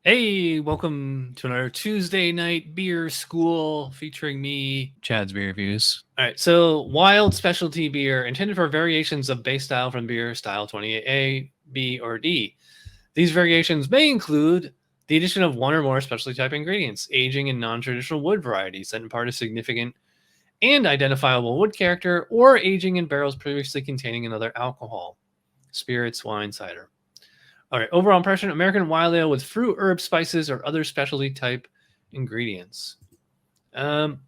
Hey, welcome to another Tuesday night beer school featuring me, Chad's Beer Reviews. All right, so wild specialty beer intended for variations of base style from beer style 28A, B, or D. These variations may include the addition of one or more specialty type ingredients, aging in non-traditional wood varieties that impart a significant and identifiable wood character, or aging in barrels previously containing another alcohol, spirits, wine, cider. All right, overall impression, American wild ale with fruit, herbs, spices, or other specialty type ingredients. We're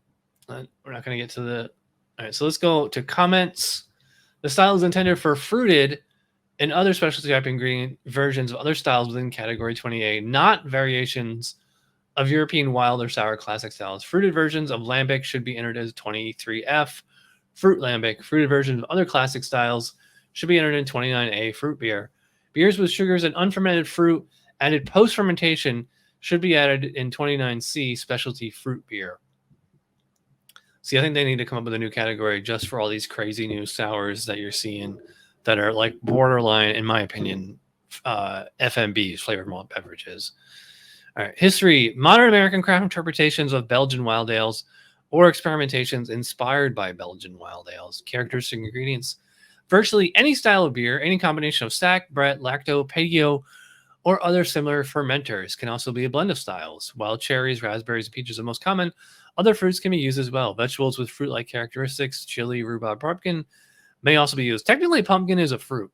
not going to get to the... All right, so let's go to comments. The style is intended for fruited and other specialty type ingredient versions of other styles within category 20A, not variations of European wild or sour classic styles. Fruited versions of lambic should be entered as 23F. Fruit lambic. Fruited versions of other classic styles should be entered in 29A fruit beer. Beers with sugars and unfermented fruit added post-fermentation should be added in 29C specialty fruit beer. See, I think they need to come up with a new category just for all these crazy new sours that you're seeing that are like borderline, in my opinion, FMBs, flavored malt beverages. All right, history. Modern American craft interpretations of Belgian wild ales or experimentations inspired by Belgian wild ales. Characteristic ingredients. Virtually any style of beer, any combination of sack, Brett, lacto, paleo, or other similar fermenters can also be a blend of styles. Wild cherries, raspberries, and peaches are most common. Other fruits can be used as well. Vegetables with fruit-like characteristics, chili, rhubarb, pumpkin, may also be used. Technically, pumpkin is a fruit.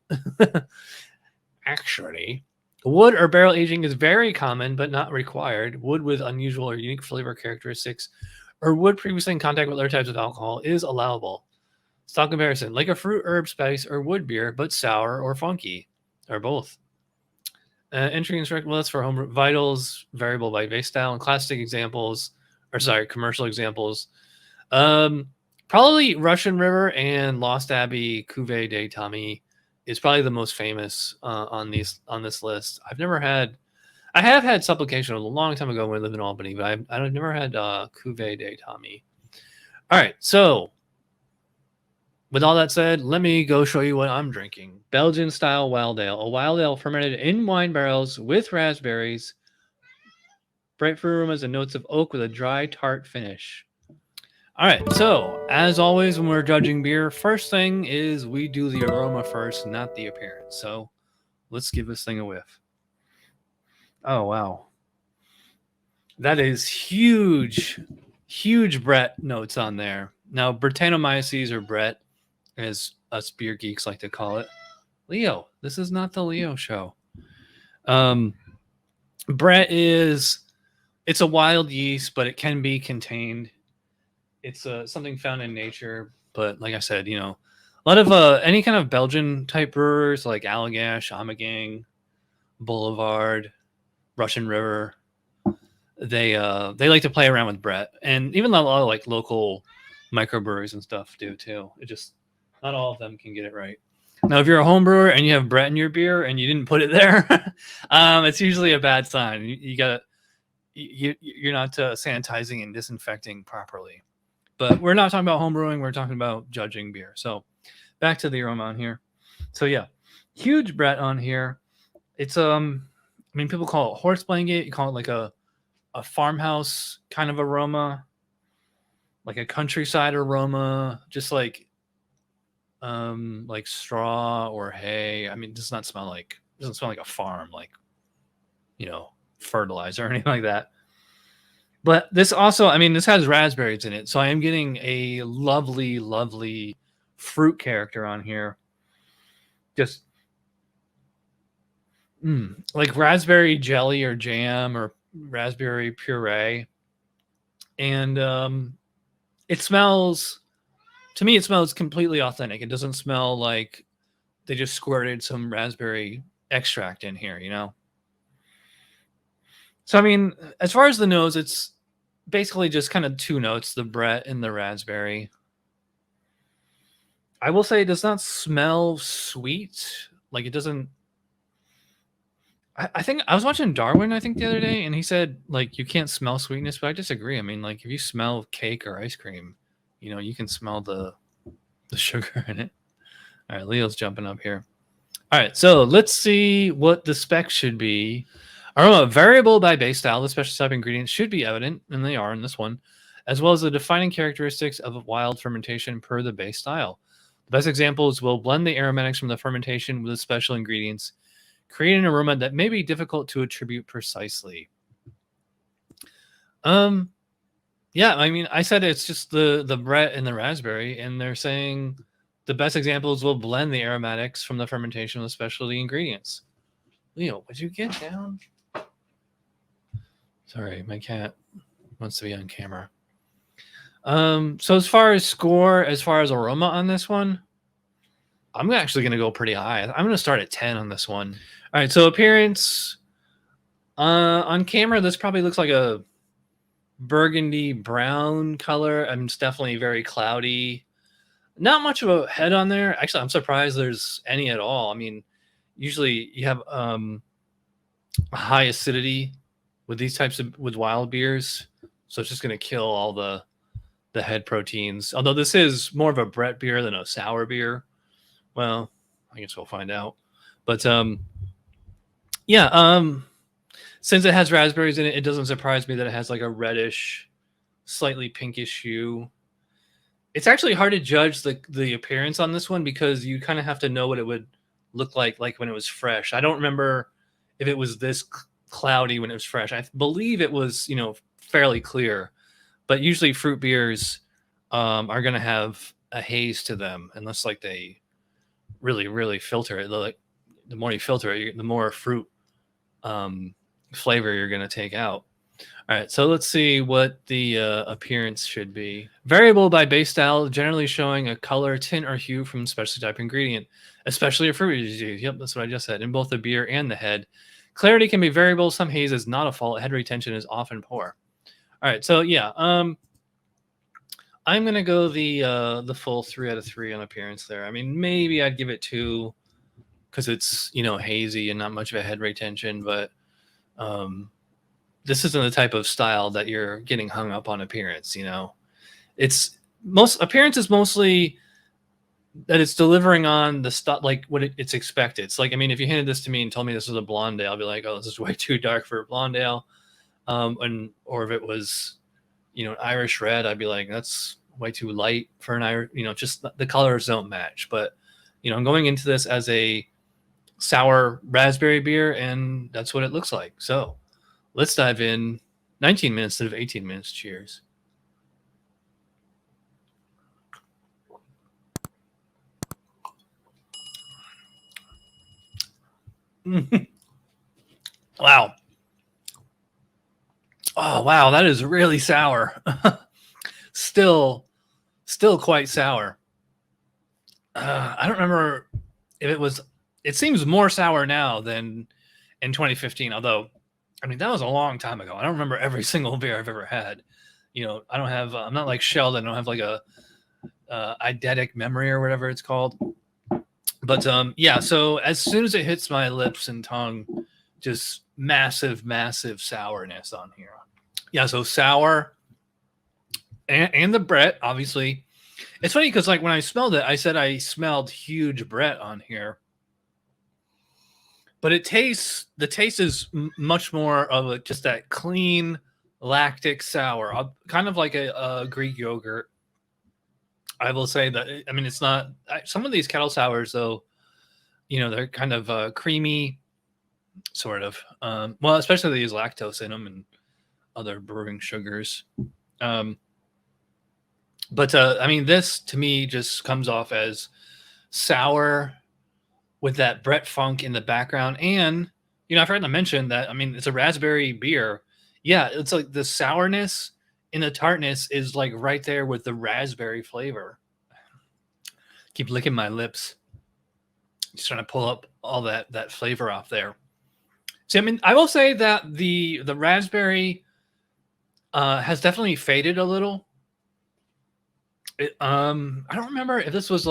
Actually, wood or barrel aging is very common, but not required. Wood with unusual or unique flavor characteristics, or wood previously in contact with other types of alcohol is allowable. Style comparison, like a fruit, herb, spice, or wood beer, but sour or funky, or both. Entry instruction list for home vitals, variable by base style, and classic examples, or sorry, commercial examples. Probably Russian River and Lost Abbey Cuvée de Tommy is probably the most famous on this list. I have had supplication a long time ago when I lived in Albany, but I've never had Cuvée de Tommy. All right, so with all that said, let me go show you what I'm drinking. Belgian style wild ale. A wild ale fermented in wine barrels with raspberries, bright fruit aromas, and notes of oak with a dry, tart finish. All right, so as always when we're judging beer, first thing is we do the aroma first, not the appearance. So let's give this thing a whiff. Oh, wow. That is huge, huge Brett notes on there. Now, Brettanomyces, or Brett, as us beer geeks like to call it. Leo, this is not the Leo show. Brett it's a wild yeast, but it can be contained. It's something found in nature, but like I said, a lot of any kind of Belgian type brewers like Allagash, Ommegang, Boulevard, Russian River, they like to play around with Brett, and even a lot of like local microbreweries and stuff do too. It just not all of them can get it right. Now, if you're a home brewer and you have Brett in your beer and you didn't put it there, it's usually a bad sign. You're not sanitizing and disinfecting properly. But we're not talking about home brewing. We're talking about judging beer. So back to the aroma on here. So yeah, huge Brett on here. It's people call it horse blanket. You call it like a farmhouse kind of aroma, like a countryside aroma, just like straw or hay. I mean, it doesn't smell like a farm, like, fertilizer or anything like that. But this also, this has raspberries in it. So I am getting a lovely, lovely fruit character on here. Just like raspberry jelly or jam or raspberry puree. And it smells, to me, it smells completely authentic. It doesn't smell like they just squirted some raspberry extract in here, So, as far as the nose, it's basically just kind of two notes, the Brett and the raspberry. I will say it does not smell sweet. Like, it doesn't... I think I was watching Darwin, I think, the other day, and he said, like, you can't smell sweetness, but I disagree. If you smell cake or ice cream, you can smell the sugar in it. All right, Leo's jumping up here. All right, so let's see what the specs should be Aroma variable by base style. The special type ingredients should be evident, and they are in this one, as well as the defining characteristics of wild fermentation per the base style. The best examples will blend the aromatics from the fermentation with the special ingredients, creating an aroma that may be difficult to attribute precisely. Yeah, I mean, I said it's just the Brett and the raspberry, and they're saying the best examples will blend the aromatics from the fermentation with specialty ingredients. Leo, would you get down? Sorry, my cat wants to be on camera. So as far as score, as far as aroma on this one, I'm actually going to go pretty high. I'm going to start at 10 on this one. All right, so appearance. On camera, this probably looks like a burgundy brown color. It's definitely very cloudy. Not much of a head on there. Actually, I'm surprised there's any at all. I mean, usually you have a high acidity with these types of wild beers, so it's just going to kill all the head proteins. Although this is more of a Brett beer than a sour beer. Well, I guess we'll find out. But yeah, since it has raspberries in it, it doesn't surprise me that it has like a reddish, slightly pinkish hue. It's actually hard to judge the appearance on this one because you kind of have to know what it would look like when it was fresh. I don't remember if it was this cloudy when it was fresh. I believe it was, fairly clear, but usually fruit beers are going to have a haze to them unless they really, really filter it. The more you filter it, the more fruit flavor you're going to take out. All right, so let's see what the appearance should be. Variable by base style, generally showing a color, tint, or hue from specialty type ingredient, especially a fruit juice. Yep, that's what I just said. In both the beer and the head, clarity can be variable. Some haze is not a fault. Head retention is often poor. All right, so yeah, I'm gonna go the full 3 out of 3 on appearance there. I mean, maybe I'd give it 2 because it's hazy and not much of a head retention, but this isn't the type of style that you're getting hung up on appearance. It's appearance is mostly that it's delivering on the stuff what it's expected. It's I mean, if you handed this to me and told me this was a blonde ale, I'd be like, oh, this is way too dark for a blonde ale. Or if it was, an Irish red, I'd be like, that's way too light for an Irish, just the colors don't match. But, I'm going into this as a sour raspberry beer, and that's what it looks like. So let's dive in. 19 minutes instead of 18 minutes. Cheers. Wow. Oh, wow. That is really sour. Still quite sour. I don't remember if it seems more sour now than in 2015. Although, I mean, that was a long time ago. I don't remember every single beer I've ever had. I don't have, I'm not like Sheldon. I don't have like a eidetic memory or whatever it's called. But yeah, so as soon as it hits my lips and tongue, just massive sourness on here. Yeah, so sour and the Brett, obviously. It's funny because when I smelled it, I said I smelled huge Brett on here. But the taste is much more of just that clean lactic sour, kind of like a Greek yogurt. I will say that, I mean, it's not, some of these kettle sours though, they're kind of creamy, sort of. Well, especially they use lactose in them and other brewing sugars. But I mean, this to me just comes off as sour with that Brett funk in the background. And, I forgot to mention that, I mean, it's a raspberry beer. Yeah, it's like the sourness and the tartness is right there with the raspberry flavor. Keep licking my lips. Just trying to pull up all that flavor off there. See, I mean, I will say that the raspberry has definitely faded a little. I don't remember if this was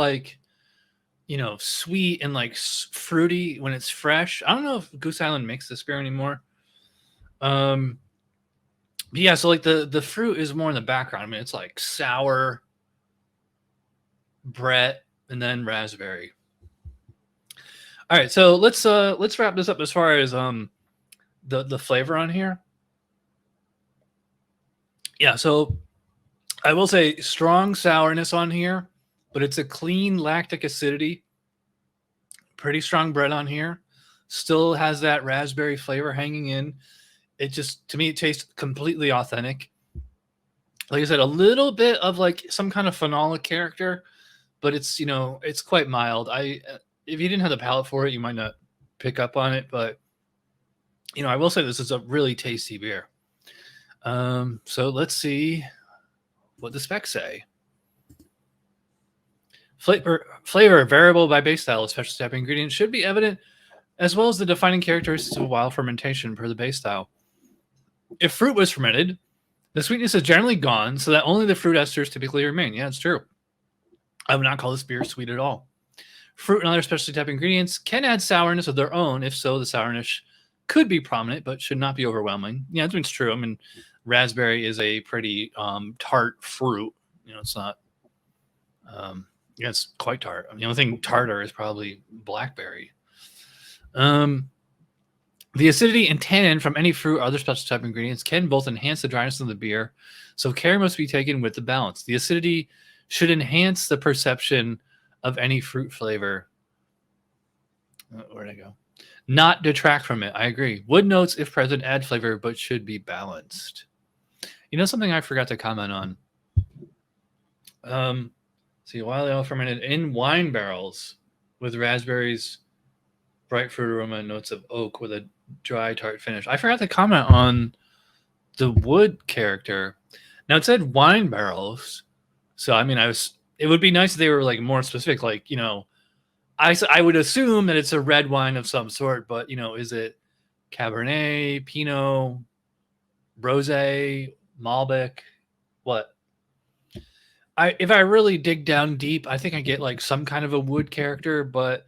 sweet and fruity when it's fresh. I don't know if Goose Island makes this beer anymore. But yeah, so the fruit is more in the background. I mean, it's sour, Brett, and then raspberry. All right, so let's wrap this up as far as the flavor on here. Yeah, so I will say strong sourness on here, but it's a clean lactic acidity. Pretty strong bread on here. Still has that raspberry flavor hanging in. It just, to me, it tastes completely authentic. Like I said, a little bit of like some kind of phenolic character, but it's, you know, it's quite mild. If you didn't have the palate for it, you might not pick up on it, but you know, I will say this is a really tasty beer. So let's see what the specs say. Flavor variable by base style, especially type ingredients, should be evident, as well as the defining characteristics of wild fermentation per the base style. If fruit was fermented, the sweetness is generally gone, so that only the fruit esters typically remain. Yeah, it's true. I would not call this beer sweet at all. Fruit and other specialty type ingredients can add sourness of their own. If so, the sourness could be prominent, but should not be overwhelming. Yeah, that's true. I mean, raspberry is a pretty tart fruit. You know, it's not. Yeah, it's quite tart. I mean, the only thing tartar is probably blackberry. The acidity and tannin from any fruit or other special type ingredients can both enhance the dryness of the beer, so care must be taken with the balance. The acidity should enhance the perception of any fruit flavor. Where'd I go? Not detract from it. I agree. Wood notes, if present, add flavor, but should be balanced. You know something I forgot to comment on? See, wild ale fermented in wine barrels with raspberries, bright fruit aroma, and notes of oak with a dry tart finish. I forgot to comment on the wood character. Now it said wine barrels, so I mean, it would be nice if they were like more specific. Like, you know, I would assume that it's a red wine of some sort, but you know, is it Cabernet, Pinot, Rosé, Malbec? What? If I really dig down deep, I think I get like some kind of a wood character, but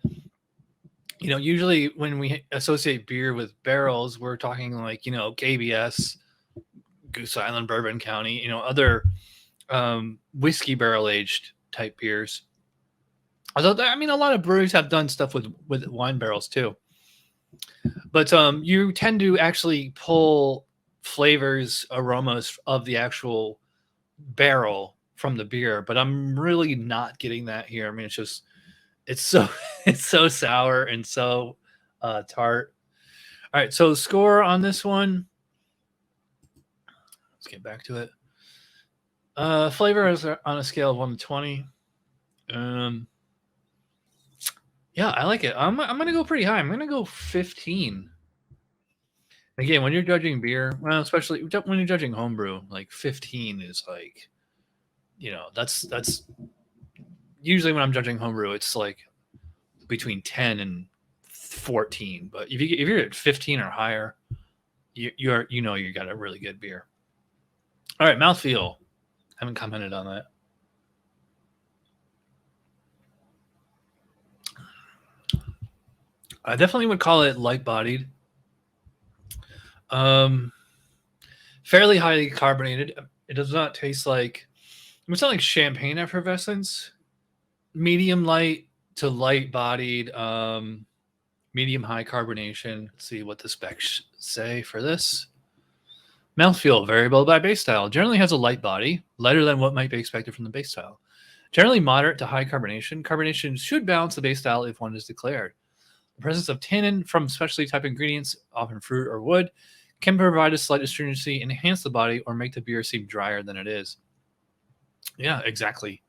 you know, usually when we associate beer with barrels, we're talking like, you know, KBS, Goose Island, Bourbon County, you know, other whiskey barrel aged type beers. Although, I mean, a lot of breweries have done stuff with wine barrels too. But you tend to actually pull flavors, aromas of the actual barrel from the beer. But I'm really not getting that here. I mean, it's so sour and so tart. All right, so score on this one. Let's get back to it. Flavor is on a scale of 1 to 20. Yeah, I like it. I'm gonna go pretty high. I'm gonna go 15. Again, when you're judging beer, well, especially when you're judging homebrew, like 15 is like, you know, that's usually when I'm judging homebrew, it's like between 10 and 14. But if you're at 15 or higher, you got a really good beer. All right, mouthfeel. Haven't commented on that. I definitely would call it light-bodied. Fairly highly carbonated. It does not taste like, it's not like champagne effervescence. Medium light to light-bodied, medium high carbonation. Let's see what the specs say for this. Mouthfeel, variable by base style. Generally has a light body, lighter than what might be expected from the base style. Generally moderate to high carbonation. Carbonation should balance the base style if one is declared. The presence of tannin from specialty type ingredients, often fruit or wood, can provide a slight astringency, enhance the body, or make the beer seem drier than it is. Yeah, exactly.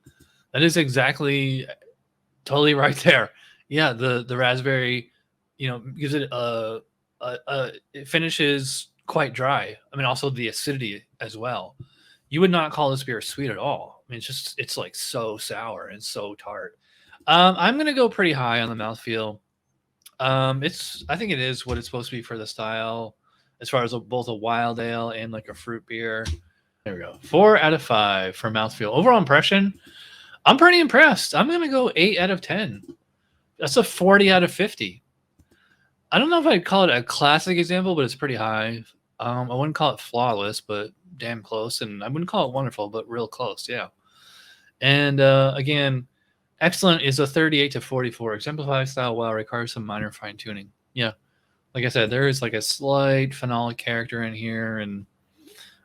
That is exactly totally right there. Yeah, the raspberry, you know, gives it it finishes quite dry. I mean, also the acidity as well. You would not call this beer sweet at all. I mean, it's like so sour and so tart. I'm gonna go pretty high on the mouthfeel. I think it is what it's supposed to be for the style, as far as both a wild ale and like a fruit beer. There we go. 4 out of 5 for mouthfeel. Overall impression, I'm pretty impressed. I'm gonna go 8 out of 10. That's a 40 out of 50. I don't know if I'd call it a classic example, but it's pretty high. I wouldn't call it flawless, but damn close. And I wouldn't call it wonderful, but real close. Yeah. And again, excellent is a 38 to 44. Exemplifies style well, requires some minor fine tuning. Yeah. like I said, there is like a slight phenolic character in here, and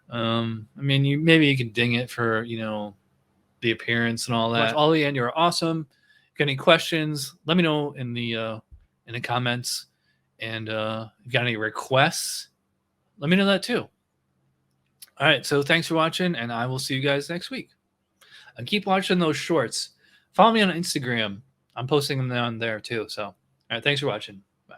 I mean, maybe you can ding it for, you know, the appearance and all that. Ollie, and you're awesome. Got any questions? Let me know in the comments. And if you got any requests, let me know that too. All right, so thanks for watching, and I will see you guys next week. And keep watching those shorts. Follow me on Instagram. I'm posting them on there too. So, all right, thanks for watching. Bye.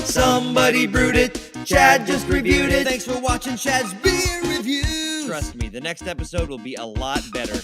Somebody brewed it. Chad just reviewed it. Thanks for watching Chad's Beer Reviews. Trust me, the next episode will be a lot better.